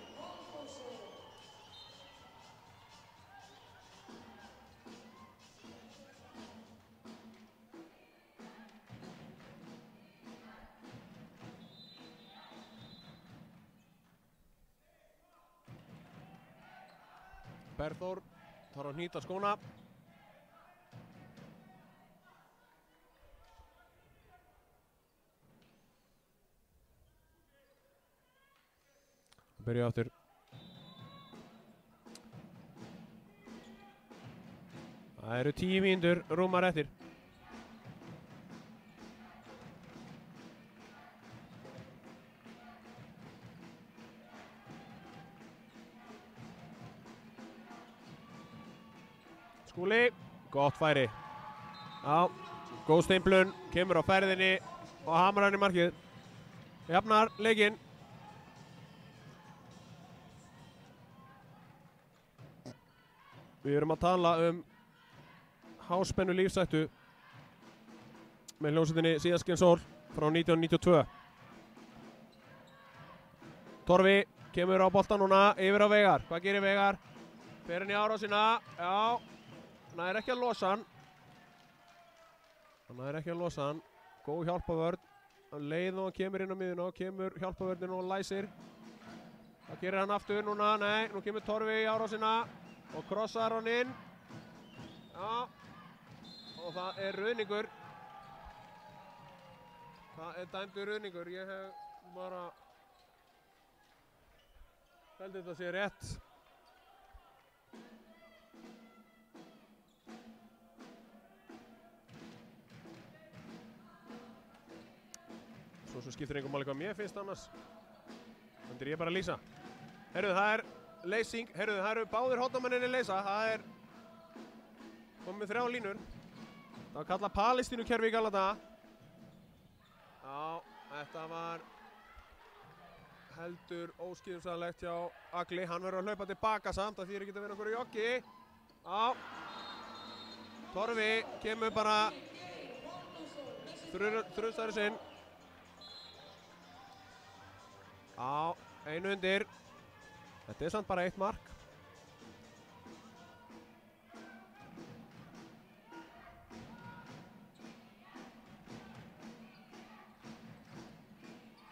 Berþór þarf að hnýta skóna. Byrja aftur. Það eru 10 mínútur rúmar eftir. Skúli, gott færi. Já, góð steimplun, kemur á ferðinni og hamrar hann í markið. Jafnar leikinn. Við erum að tala háspennu lífsættu með hljómsveitinni Síðastgen Sól frá 1992. Torfi kemur á boltan núna yfir á Veigar. Hvað gerir Veigar? Fer hann í árásina. Já, nær ekki að losa hann. Góð hjálpavörn. leið og hann kemur inn á miðuna og kemur hjálpaverðin og læsir. Það gerir hann aftur núna, nei, nú kemur Torfi í árásina og krossar hann inn. Já, og það er ruðningur. Það er dæmdur ruðningur, ég hef bara held þetta sé rétt. Svo skiptir einhver máli hvað mér finnst annars. Þannig ég bara að lýsa. Heyrðu, það er leysing, heyrðu, það eru báðir hornamenninni leysa. Það er komið 3 línur. Það var kallað Palestínukerfi í gamla daga. Já, þetta var heldur óskýrumsæðilegt hjá Agli. Hann verður að hlaupa tilbaka samt, það þýðir ekki að vera okkur í joggi. Já, Torfi kemur bara þrjustæri sinn. Já, einu undir. Þetta er samt bara 1 mark.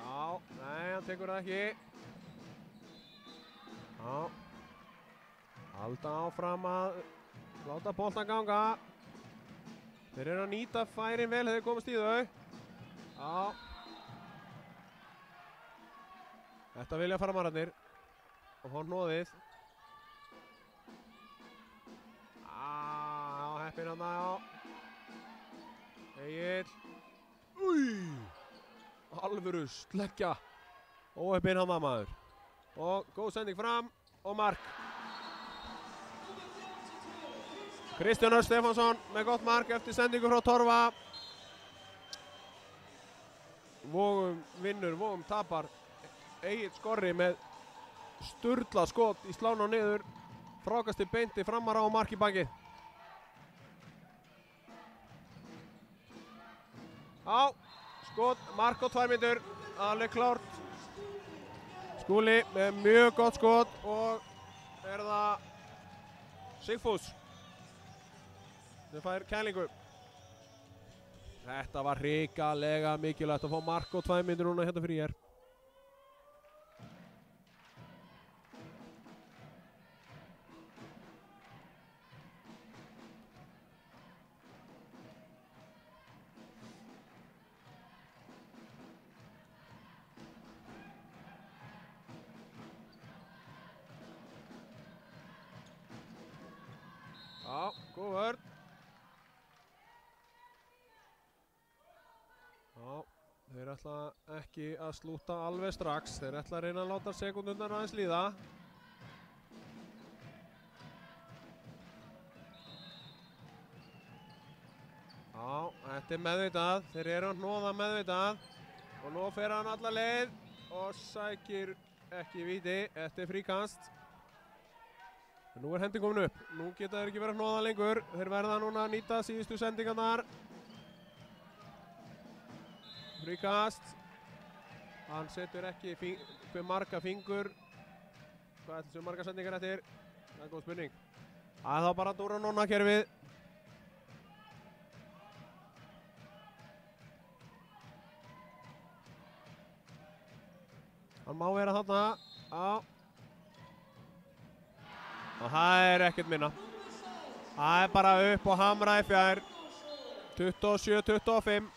Já, nei, hann tekur það ekki. Já. Halda áfram að láta boltan ganga. Þeir eru að nýta færin vel, þeir komast í þau. Já. Þetta vilja farmararnir og fá hnoðið. Já, heppinn hann já. Egill. Alvöru sleggja. Óheppinn hann maður. Og góð sending fram og mark. Kristján Örn Stefánsson með gott mark eftir sendingu frá Torfa. Vogum vinnur, Vogum tapar. Egill Skorri með sturla skot í slána og niður. Frákasti beinti framar á mark í bakið. Já, skot, mark og 2 mínútur. Alveg klárt. Skúli með mjög gott skot og er það Sigfús. Þau fær kælingu. Þetta var hrikalega mikilvægt að fá mark og 2 mínútur núna hérna fyrir hér. Já, góð vörn. Já, þeir ætla ekki að slúta alveg strax. Þeir ætla að reyna að láta sekúndurnar aðeins líða. Já, þetta er meðvitað. Þeir eru að hnoða meðvitað. Og nú fer hann alla leið og sækir ekki víti. Þetta er fríkast. Nú er hending komin upp. Nú geta þeir ekki verið að hnoða lengur. Þeir verða núna að nýta síðustu sendingarnar. Fríkast. Hann setur ekki hver marga fingur. Hvað ætla þessu marga sendingar eftir? Það er góð spurning. Það er þá bara Dóra Nonna kerfið. Hann má vera þarna. Já. Og það er ekkert minna. Það er bara upp og hamra í fjær. 27-25.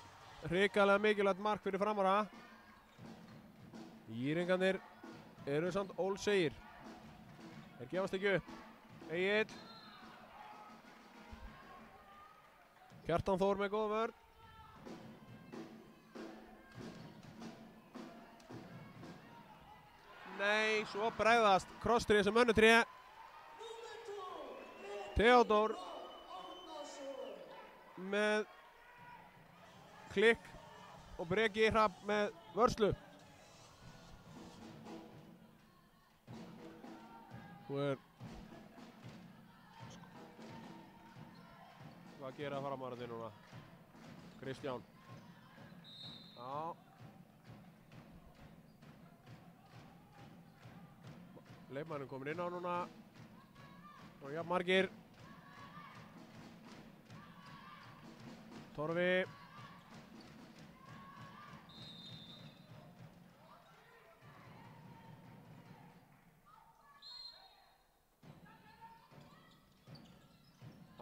Hrikalega mikilvægt mark fyrir Framara. Íringarnir eru samt ólsegir. Þeir gefast ekki upp. Egill. Kjartan Þór með góða vörn. Nei, svo bregðast krosstrið sem önnutrið. Theodór með klikk og Breki Hrafn með vörslu. Nú er hvað gera Framararnir núna? Kristján. Já. Leikmanninn komin inn á núna. Og jafn margir. Torfi.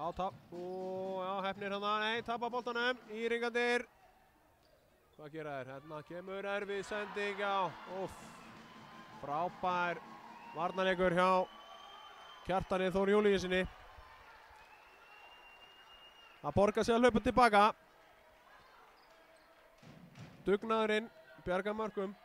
Já, hefnir hann það, nei, tapa boltanum, Íringarnir. Hvað gera þeir? Hérna kemur erfið sending, já, frábær varnarleikur hjá Kjartani Þór Júlíusinni. Það borgar sig að hlaupa tilbaka. Dugnaðurinn, bjargar mörkum.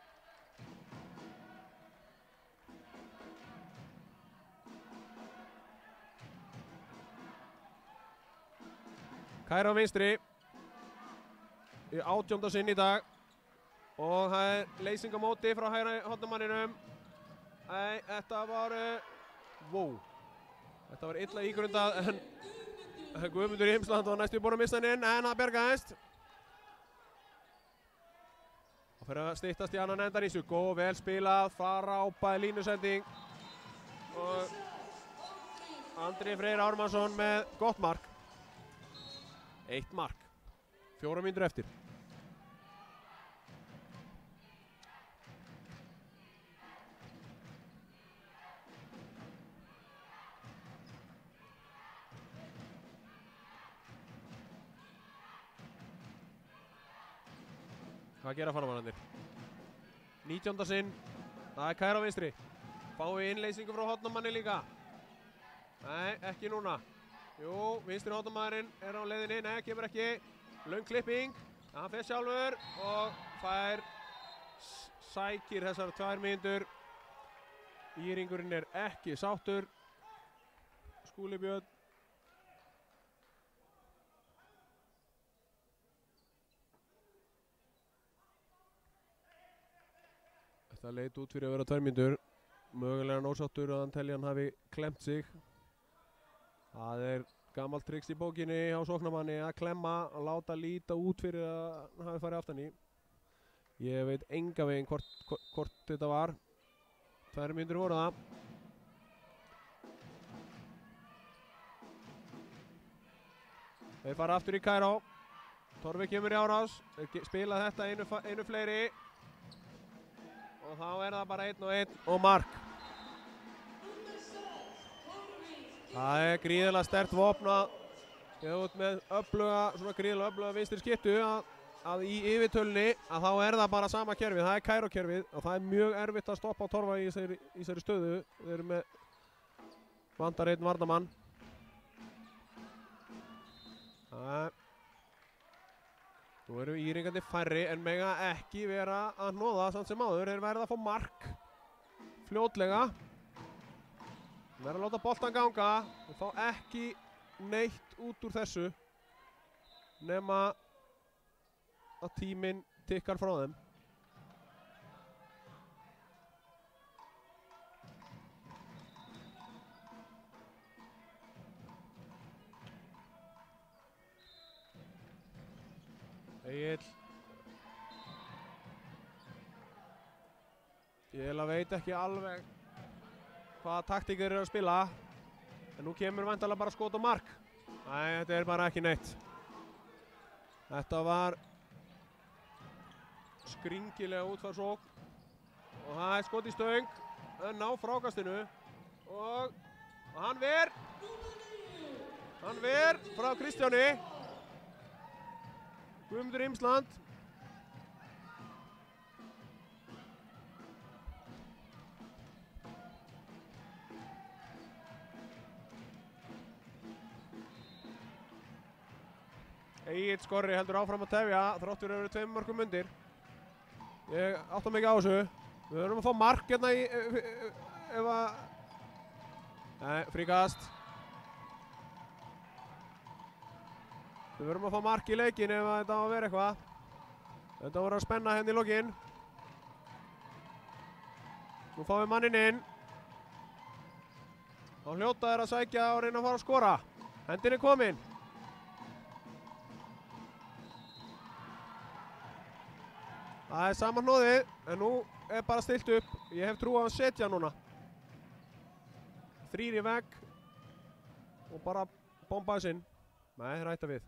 Kæra á vinstri í 18. sinn í dag og það er leysing á móti frá hægri hornamanninum. Nei, þetta var þetta var illa ígrundað en Guðmundur Imsland var næstu búinn að missa hann inn en það bjargaðist. Það fyrir að styttast í annan endan í Suggo, vel spilað, frábær línusending og Andri Freyr Ármannsson með gott mark. 1 mark, 4 mínútur eftir. Hvað gera farmannarnir? 19. sinn, það er Kæra á vinstri. Fáum við innleysingu frá hornamanni líka? Nei, ekki núna. Jú, vinstri hornamaðurinn er á leiðinni, nei, kemur ekki. Löng klipping, hann fer sjálfur og fær sækir þessar 2 mínútur. Íringurinn er ekki sáttur. Skúli Björn. Þetta leit út fyrir að vera 2 mínútur. Mögulega ósáttur að hann telja hann hafi klemt sig. Það er gammalt triks í bókinni á sóknarmanni að klemma og láta líta út fyrir að hann hafi farið aftan í. Ég veit enga veginn hvort þetta var. 2 mínútur voru það. Þeir fara aftur í Kæró. Torfi kemur í árás. Þeir spila þetta einu fleiri. Og þá er það bara 1 og 1 og mark. Það er gríðarlega sterkt vopn að gefa út með svona gríðarlega öfluga vinstri skiptu að í yfirtölunni að þá er það bara sama kerfið, það er Kæró kerfið og það er mjög erfitt að stoppa á Torfa í þessari stöðu. Þeir eru með vantar 1 varnarmann. Nú eru Íringandi færri en mega ekki vera að hnoða samt sem áður. Þeir verða að fá mark fljótlega. Þeir verða að láta boltan ganga. Þeir fá ekki neitt út úr þessu nema að tíminn tikkar frá þeim. Egill. Ég veit ekki alveg hvaða taktíkir eru að spila. En nú kemur væntanlega bara skot og mark. Nei, þetta er bara ekki neitt. Þetta var skringilega útfarsókn. Og það er skot í stöng. En ná frákastinu. Og hann ver frá Kristjáni. Guðmundur Imsland. Egill Skorri heldur áfram að tefja þráttur eru 2 mörkum undir. Ég átta mig ekki á þessu. Við verðum að fá mark hérna í ef að nei, fríkast. Við verðum að fá mark í leikinn ef að þetta á að vera eitthvað. Þetta voru að spenna hérna í lokinn. Nú fáum við manninn inn. Þá hljóta þeir að sækja og reyna að fara að skora. Hendin er kominn. Það er sama hnóðið, en nú er bara stilt upp. Ég hef trú á að setja núna. 3 í vegg og bara bomba þess inn. Nei, þeir hætta við.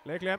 Leikli.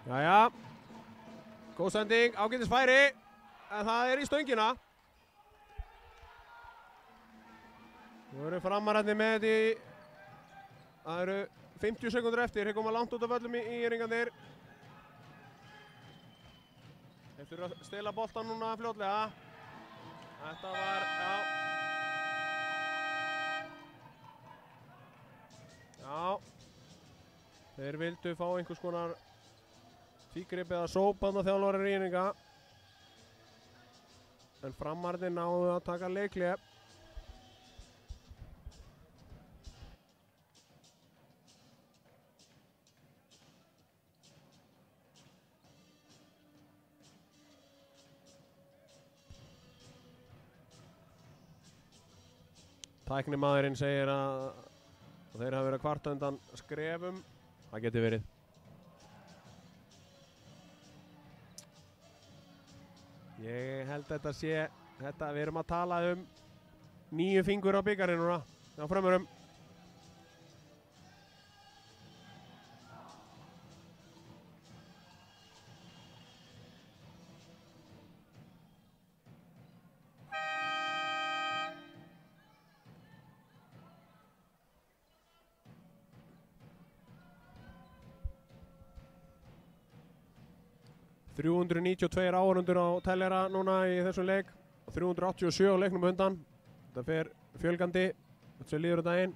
Jæja. Góð sending, ágætis færi. En það er í stöngina. Nú eru framararnir með þetta í... Það eru 50 sekundur eftir. Þeir koma langt út af völlum í ringarnir. Þeir þurfa að stela boltan núna fljótlega. Þetta var... Já. Þeir vildu fá einhvers konar tvígrip eða sópann á þjálfari rýninga. En framararnir náðu að taka leikhlé. Tæknimaðurinn segir að þeir hafa verið að kvarta undan skrefum. Það geti verið. Ég held þetta sé, við erum að tala um 9 fingur á bikarinn núna. Já, frömmurum. ...392 áhorfendur á teljara núna í þessum leik. 387 á leiknum undan. Þetta fer fjölgandi. Þetta sé líður á daginn.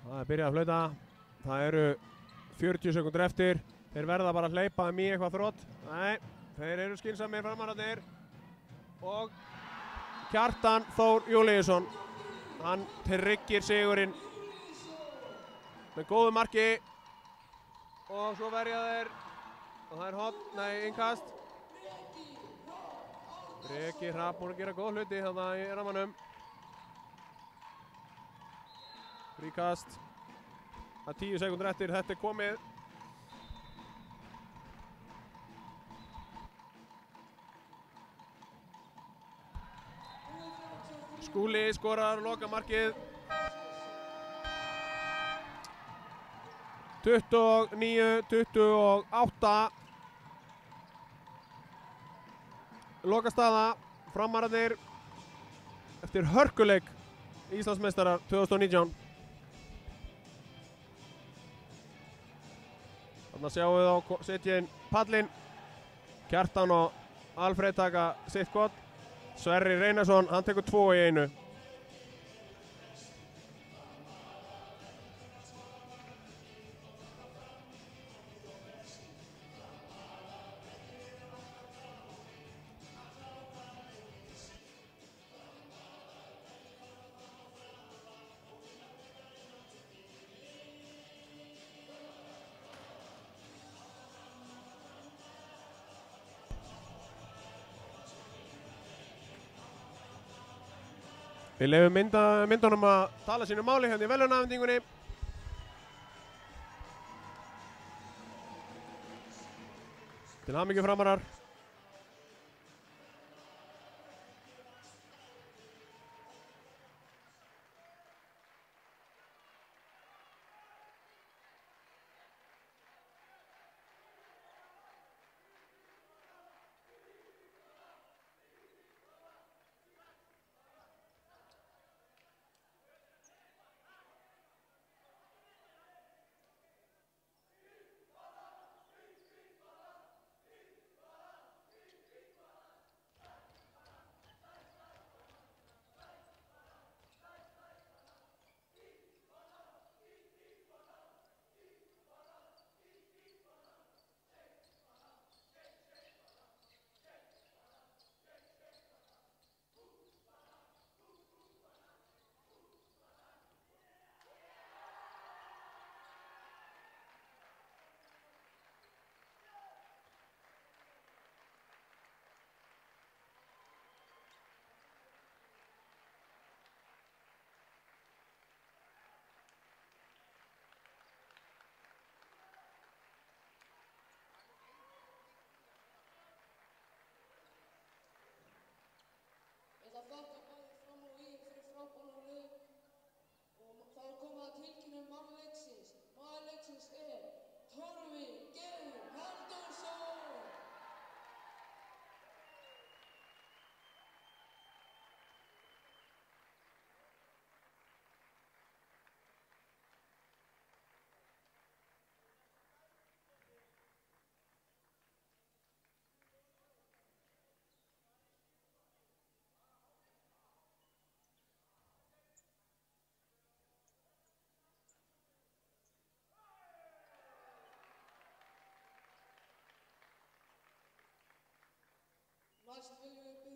Það er byrjað að flauta. Það eru 40 sekundur eftir. Þeir verða bara að hleypa í eitthvað þrótt. Nei, þeir eru skynsamir framararnir. Og Kjartan Þór Júlíusson. Hann tryggir sigurinn með góðu marki. Og svo verja þeir, og það er hot, nei, innkast. Breki Hrafn búinn að gera góð hluti þarna í rammanum. Fríkast. Það er 10 sekundur eftir, þetta er komið. Skúli skorar lokamarkið. 29-28. Lokastaða, framararnir eftir hörkuleik Íslandsmeistarar 2019. Þarna sjáum við þá setja inn pallinn. Kjartan og Alfred taka sitt gott. Sverrir Reynarsson, hann tekur 2 í 1. Við leyfum myndunum að tala sínu máli hérna í verðlaunaafhendingunni. Til hamingju framarar. Næst viljum við